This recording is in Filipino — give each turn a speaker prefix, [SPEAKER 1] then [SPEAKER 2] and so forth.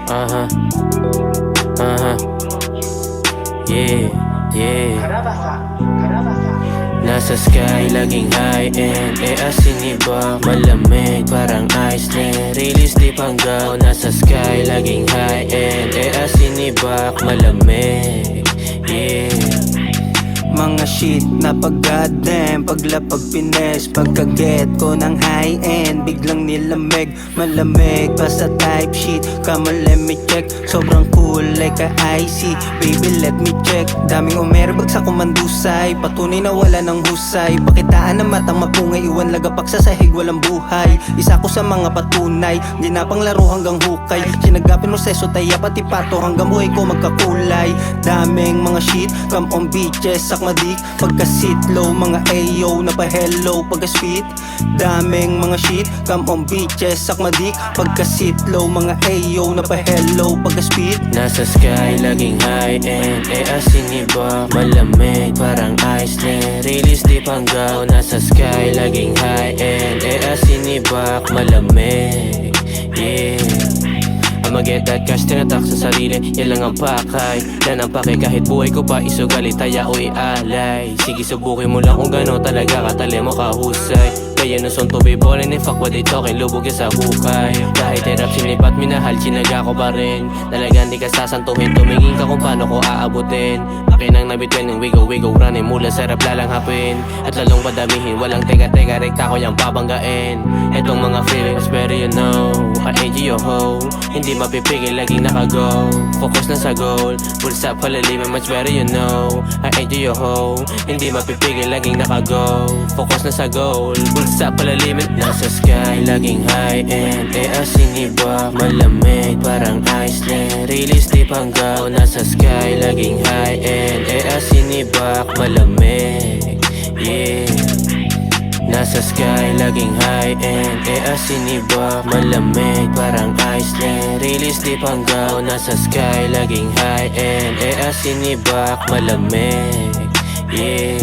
[SPEAKER 1] Uh-huh, uh-huh, yeah, yeah. Nasa sky, laging high-end. Asin iba, malamig, parang Iceland. Release di panggaw. Nasa sky, laging high-end. Asin iba, malamig, yeah.
[SPEAKER 2] Mga shit na pag-goddamn, paglapag pines, pagkaget ko ng high-end, biglang nilamig, malamig pa sa type shit. Come on, let me check, sobrang cool like a icy. Baby, let me check, daming umerbag sa kumandusay, patunay na wala ng husay. Pakitaan ng matang mapungay, iwan lagapak sa sahig, walang buhay. Isa ko sa mga patunay, ginapang laro hanggang hukay. Sinagapin mo seso, taya pati pato, hanggang buhay ko magkakulay. Daming mga shit, come on bitches, sakmadik, pagka-sit low, mga ayo na pa-hello, pagka-spit. Daming mga shit, come on bitches, sakmadik, pagka-sit low, mga ayo na pa-hello, pagka-spit.
[SPEAKER 1] Nasa sky, laging high-end. Asin iba, malamig, parang Iceland. Release di panggaw. Nasa sky, laging high-end. Asin iba, malamig, yeah. I'ma get that cash, tinatak sa sarili, yan lang ang pakay. Yan ang pakay kahit buhay ko pa isugali, taya o ialay. Sige subukin mo lang kung gano'n talaga katali mo kahusay. Kaya no son to be ballin' and fuck what they talking, lubog ya sa hukay. Kahit hirap sinipat minahal, sinaga ko pa rin. Talagang di ka sasantuhin, tumingin ka kung paano ko aabutin. Akin ang nabitwin ng wigo-wigo, running mula sa rap lalang hapin. At lalong padamihin, walang teka-teka, rekta ko yung babanggain. Etong mga feelings, pero you know, I ain't your hoe. Hindi mapipigil, laging nakago. Focus na sa goal, bulsa palaliman, much better you know. I ain't your hoe. Hindi mapipigil, laging nakago. Focus na sa goal, bulsa palaliman. Nasa sky, laging high-end. Asin iba, malamig, parang Iceland. Release di panggaw. Nasa sky, laging high-end. Asin iba, malamig, yeah. Nasa sky, laging high-end. Asin iba, malamig, parang Iceland. Release di panggaw. Nasa sky, laging high-end. Asin iba, malamig, yeah.